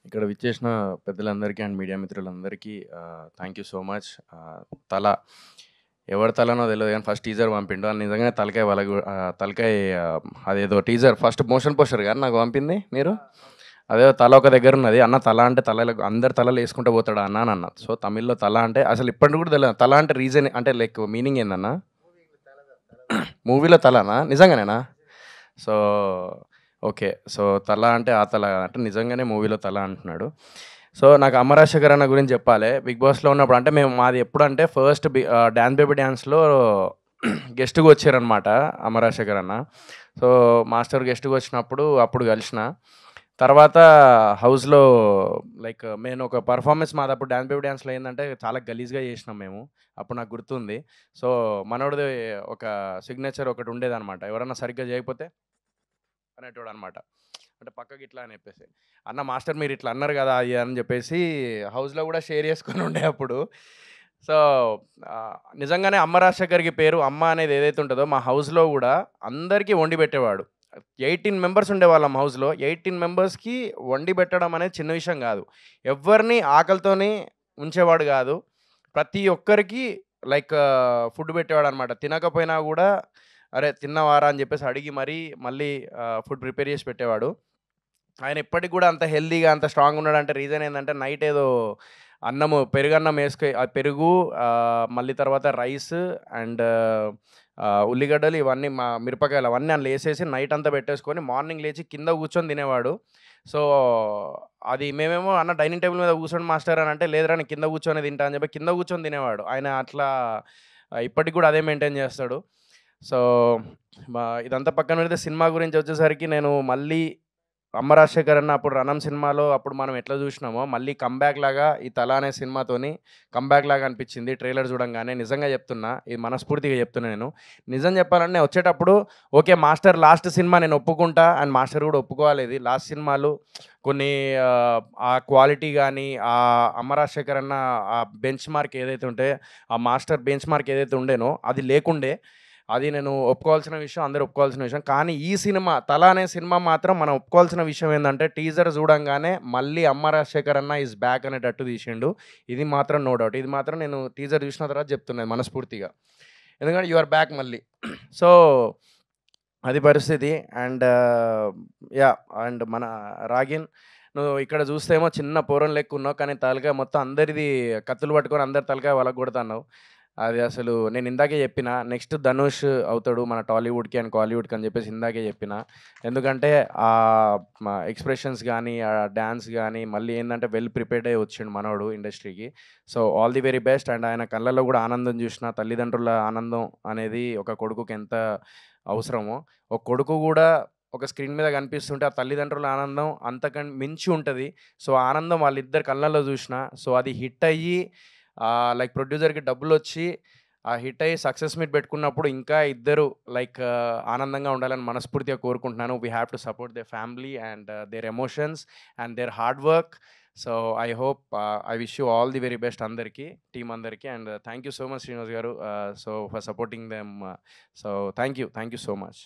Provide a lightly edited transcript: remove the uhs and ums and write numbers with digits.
ఇక్కడ విచ్చేసిన పెద్దలందరికీ అండ్ మీడియా మిత్రులందరికీ థ్యాంక్ యూ సో మచ్. తల ఎవరి తలనో తెలియదు కానీ ఫస్ట్ టీజర్ పంపిండు. అది నిజంగానే తలకాయ తలకాయ అదేదో టీజర్ ఫస్ట్ మోషన్ పోస్టర్ కానీ నాకు పంపింది మీరు. అదే తల ఒక దగ్గర ఉన్నది అన్న, తల అంటే తల అందరు తలలు వేసుకుంటూ పోతాడు అన్న అని అన్న. సో తమిళ్లో తల అంటే అసలు ఇప్పటికి కూడా తెలియదు. తల అంటే రీజన్ అంటే లైక్ మీనింగ్ ఏందన్నా? మూవీలో తలనా నిజంగానేనా? So okay. సో తల అంటే ఆ తల అంటే నిజంగానే మూవీలో తల అంటున్నాడు. సో నాకు అమ్మ రాజశేఖర్ అన్న గురించి చెప్పాలి. బిగ్ బాస్లో ఉన్నప్పుడు అంటే మాది ఎప్పుడంటే ఫస్ట్ డ్యాన్స్ బేబీ డ్యాన్స్లో గెస్ట్గా వచ్చారనమాట అమ్మ రాజశేఖర్ అన్న. సో మాస్టర్ గెస్ట్గా వచ్చినప్పుడు అప్పుడు కలిసిన తర్వాత హౌస్లో లైక్ నేను ఒక పర్ఫార్మెన్స్ మాది అప్పుడు డ్యాన్స్ బేబీ డ్యాన్స్లో ఏంటంటే చాలా గలీజ్గా చేసినాం మేము. అప్పుడు నాకు గుర్తుంది. సో మనోడిది ఒక సిగ్నేచర్ ఒకటి ఉండేదన్నమాట, ఎవరన్నా సరిగ్గా చేయకపోతే అనేటోడు అనమాట. అంటే పక్కకి ఇట్లా అని చెప్పేసి, అన్న మాస్టర్ మీరు ఇట్లా అన్నారు కదా అది అని చెప్పేసి హౌస్లో కూడా షేర్ చేసుకొని ఉండే అప్పుడు. సో నిజంగానే అమ్మ రాజశేఖర్కి పేరు అమ్మ అనేది ఏదైతే ఉంటుందో మా హౌస్లో కూడా అందరికీ వండి పెట్టేవాడు. 18 మెంబర్స్ ఉండేవాళ్ళం హౌస్లో. 18 మెంబర్స్కి వండి పెట్టడం అనేది చిన్న విషయం కాదు. ఎవరిని ఆకలితోని ఉంచేవాడు కాదు. ప్రతి ఒక్కరికి లైక్ ఫుడ్ పెట్టేవాడు అనమాట. తినకపోయినా కూడా అరే తిన్నవారా అని చెప్పేసి అడిగి మరీ మళ్ళీ ఫుడ్ ప్రిపేర్ చేసి పెట్టేవాడు. ఆయన ఇప్పటికి కూడా అంత హెల్తీగా అంత స్ట్రాంగ్ ఉన్నాడంటే రీజన్ ఏంటంటే నైట్ ఏదో అన్నము పెరుగన్నం వేసుకొని ఆ పెరుగు మళ్ళీ తర్వాత రైస్ అండ్ ఉల్లిగడ్డలు ఇవన్నీ మిరపకాయలు అవన్నీ అందులో వేసేసి నైట్ అంతా పెట్టేసుకొని మార్నింగ్ లేచి కింద కూర్చొని తినేవాడు. సో అది మేమేమో అన్న డైనింగ్ టేబుల్ మీద కూర్చొని మాస్టర్ అని అంటే లేదురా నేను కింద కూర్చొని తింటా అని చెప్పి కింద కూర్చొని తినేవాడు. ఆయన అట్లా ఇప్పటికి కూడా అదే మెయింటైన్ చేస్తాడు. సో ఇదంతా పక్కన పెడితే సినిమా గురించి వచ్చేసరికి నేను మళ్ళీ అమ్మ రాజశేఖర్ అన్న అప్పుడు 'రణం' సినిమాలో అప్పుడు మనం ఎట్లా చూసినామో మళ్ళీ కంబ్యాక్ లాగా ఈ 'తల' అనే సినిమాతోని కంబ్యాక్ లాగా అనిపించింది ట్రైలర్ చూడంగానే. నిజంగా చెప్తున్నా, ఇది మనస్ఫూర్తిగా చెప్తున్నా నేను. నిజం చెప్పాలంటే వచ్చేటప్పుడు ఓకే మాస్టర్ లాస్ట్ సినిమా నేను ఒప్పుకుంటా అండ్ మాస్టర్ కూడా ఒప్పుకోవాలి. ఇది లాస్ట్ సినిమాలు కొన్ని ఆ క్వాలిటీ కానీ ఆ అమ్మ రాజశేఖర్ అన్న ఆ బెంచ్ మార్క్ ఏదైతే ఉంటే ఆ మాస్టర్ బెంచ్ మార్క్ ఏదైతే ఉండేనో అది లేకుండే. అది నేను ఒప్పుకోవాల్సిన విషయం, అందరూ ఒప్పుకోవాల్సిన విషయం. కానీ ఈ సినిమా 'తల' అనే సినిమా మాత్రం మనం ఒప్పుకోవాల్సిన విషయం ఏందంటే టీజర్ చూడంగానే మళ్ళీ అమ్మ రాజశేఖర్ అన్న ఈజ్ బ్యాక్ అనేటట్టు తీసిండు. ఇది మాత్రం నో డౌట్. ఇది మాత్రం నేను టీజర్ చూసిన తర్వాత చెప్తున్నది మనస్ఫూర్తిగా. ఎందుకంటే యూ ఆర్ బ్యాక్ మళ్ళీ. సో అది పరిస్థితి. And yeah! అండ్ మన రాగిన్ నువ్వు ఇక్కడ చూస్తేమో చిన్న పోరని లెక్క ఉన్నావు. కానీ తలకాయ మొత్తం అందరిది కత్తులు పట్టుకొని అందరి తలకాయ పలగొడతన్నావు. అది అసలు నేను ఇందాకే చెప్పిన నెక్స్ట్ ధనుష్ అవుతాడు మన టాలీవుడ్‌కి అండ్ కాలీవుడ్‌కి అని చెప్పేసి ఇందాకే చెప్పిన. ఎందుకంటే ఎక్స్‌ప్రెషన్స్ గానీ, ఆ డాన్స్ గానీ మళ్ళీ ఏందంటే వెల్ ప్రిపేర్డ్ అయ్యి వచ్చిండు మనోడు ఇండస్ట్రీకి. So all the very best. And ఆయన కళ్ళల్లో కూడా ఆనందం చూసిన, తల్లిదండ్రుల ఆనందం అనేది ఒక కొడుకుకి ఎంత అవసరమో, ఒక కొడుకు కూడా ఒక స్క్రీన్ మీద కనిపిస్తుంటే ఆ తల్లిదండ్రుల ఆనందం మించి ఉంటది. సో ఆ ఆనందం వాళ్ళిద్దరి కళ్ళల్లో చూసిన. సో అది హిట్ అయ్యి లైక్ ప్రొడ్యూసర్‌కి డబ్బులొచ్చి ఆ హిట్ అయ్యి సక్సెస్ మీట్ పెట్టుకున్నప్పుడు ఇంకా ఇద్దరు లైక్ ఆనందంగా ఉండాలని మనస్ఫూర్తిగా కోరుకుంటున్నాను. We have to support their family and their emotions and their hard work. So I hope I wish you all the very best అందరికీ, టీమ్ అందరికీ. And thank you so much Srinivas garu. So for supporting them. So thank you so much.